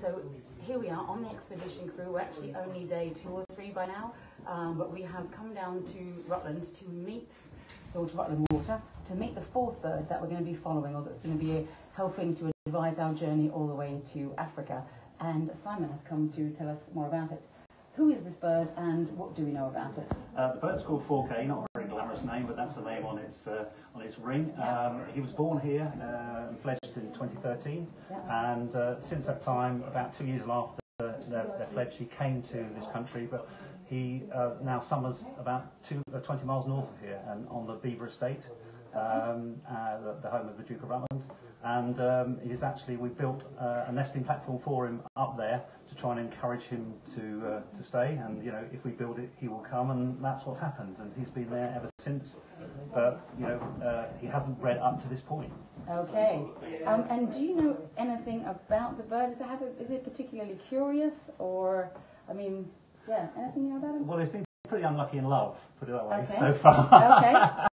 So here we are on the expedition crew. We're actually only day 2 or 3 by now, but we have come down to Rutland to meet Rutland Water to meet the 4th bird that we're going to be following, or that's going to be helping to advise our journey all the way to Africa. And Simon has come to tell us more about it. Who is this bird and what do we know about it? The bird's called 4K, not a very glamorous name, but that's the name on its ring. He was born here and fledged in 2013, and since that time, about 2 years after their fledge, he came to this country, but he now summers about 20 miles north of here and on the Beaver Estate, the home of the Duke of Rutland. And we built a nesting platform for him up there to try and encourage him to stay. And if we build it, he will come, and that's what happened. And he's been there ever since. But he hasn't bred up to this point. Okay. And do you know anything about the bird? Is it particularly curious, or anything you know about him? Well, he's been pretty unlucky in love, put it that way, so far. Okay.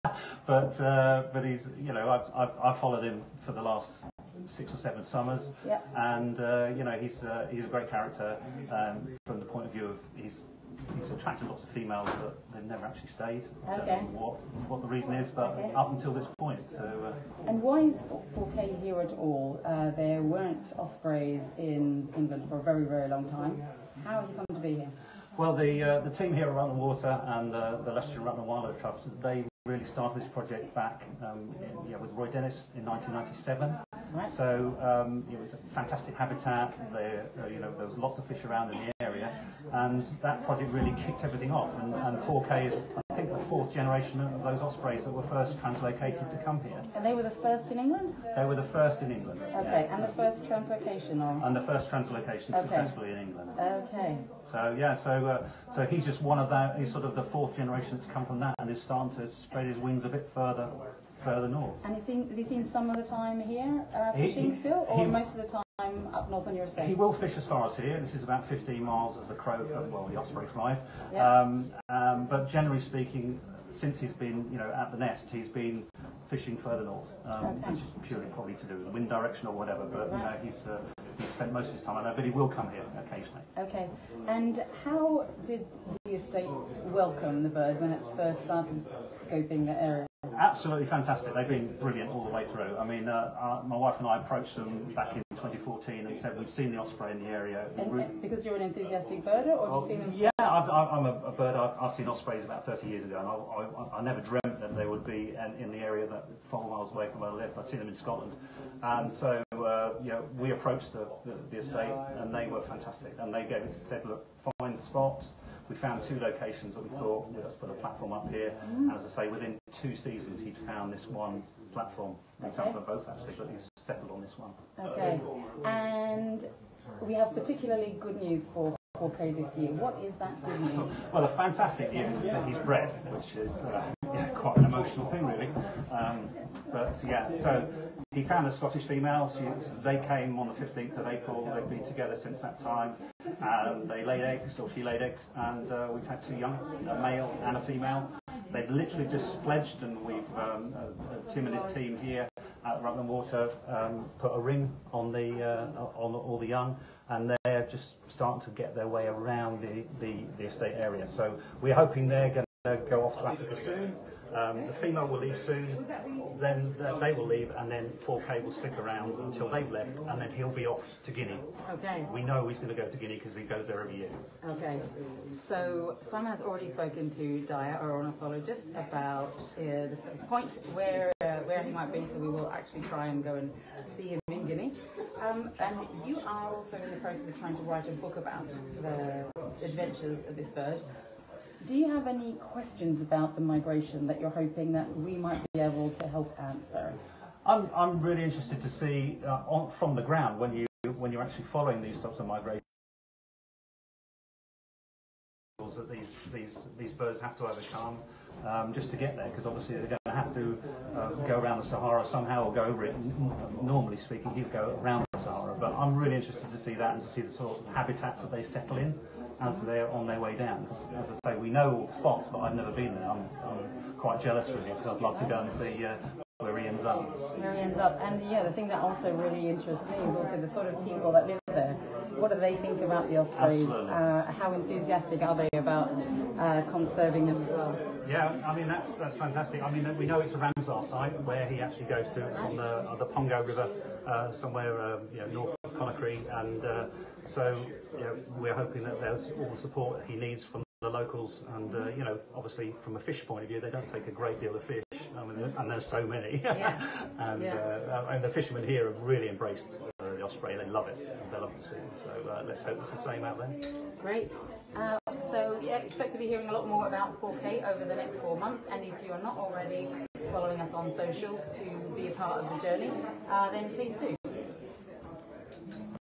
but he's I've followed him for the last 6 or 7 summers, and he's a great character from the point of view of he's attracted lots of females, but they've never actually stayed. Okay. I don't know what the reason is, but up until this point. So. And why is 4K here at all? There weren't ospreys in England for a very, very long time. How has he come to be here? Well, the team here at Rutland Water and the Leicestershire Rutland Wildlife Trust, they really started this project back with Roy Dennis in 1997. Right. So it was a fantastic habitat. There was lots of fish around in the area, and that project really kicked everything off. And 4K is, I think, the 4th generation of those ospreys that were first translocated to come here. And they were the first in England? They were the first in England. Okay, and the first translocation, or? And the first translocation successfully in England. Okay. So so he's just one of that. He's sort of the 4th generation that's come from that, and is starting to spread his wings a bit further north. And has he seen some of the time here fishing still, or most of the time up north on your estate? He will fish as far as here. This is about 15 miles as the crow, the osprey flies. But generally speaking, since he's been at the nest, he's been fishing further north, which is purely probably to do with the wind direction or whatever. But he's spent most of his time on there, but he will come here occasionally. Okay. And how did the estate welcome the bird when it first started scoping the area? Absolutely fantastic. They've been brilliant all the way through. I mean, my wife and I approached them back in 2014 and said we've seen the osprey in the area. And because you're an enthusiastic birder, or have you seen them? Yeah, I'm a birder. I've seen ospreys about 30 years ago, and I never dreamt that they would be in the area that 4 miles away from where I lived. I'd seen them in Scotland, and so we approached the estate, and they were fantastic. And they said, look, find the spots. We found 2 locations that we thought, let's put a platform up here. And as I say, within 2 seasons, he'd found this one platform. We found them both actually, but he's settled on this one. Okay. And we have particularly good news for 4K this year. What is that good news? Well, the fantastic news is that he's bred, which is quite an emotional thing, really. So he found a Scottish female. They came on the 15th of April. They've been together since that time. They laid eggs, or she laid eggs, and we've had 2 young, a male and a female. They've literally just fledged, and we've Tim and his team here at Rutland Water put a ring on all the young, and they're just starting to get their way around the estate area. So we're hoping they're going to go off to Africa soon. The female will leave soon, then they will leave, and then 4K will stick around until they've left, and then he'll be off to Guinea. Okay. We know he's going to go to Guinea because he goes there every year. Okay. So Simon has already spoken to Daya, our ornithologist, about the point where he might be, so we will actually try and go and see him in Guinea. And you are also in the process of trying to write a book about the adventures of this bird. Do you have any questions about the migration that you're hoping that we might be able to help answer? I'm really interested to see from the ground when you're actually following these sorts of migrations that these birds have to overcome just to get there, because obviously they're going to have to go around the Sahara somehow, or go over it. Normally speaking, he'd go around the Sahara, but I'm really interested to see that and to see the sort of habitats that they settle in as they're on their way down. As I say, we know all the spots, but I've never been there. I'm quite jealous really, because I'd love to go and see where he ends up. Where he ends up. And the thing that also really interests me is also the sort of people that live there. what do they think about the ospreys? How enthusiastic are they about conserving them as well? Yeah, I mean that's fantastic. I mean we know it's a Ramsar site where he actually goes to. It's on the Pongo River, somewhere north of Conakry, and so we're hoping that there's all the support he needs from the locals, and obviously from a fish point of view, they don't take a great deal of fish. I mean, and there's so many, and the fishermen here have really embraced the osprey. They love it. They love to see them. So let's hope it's the same out there. Great. So expect to be hearing a lot more about 4K over the next 4 months. And if you are not already following us on socials to be a part of the journey, then please do.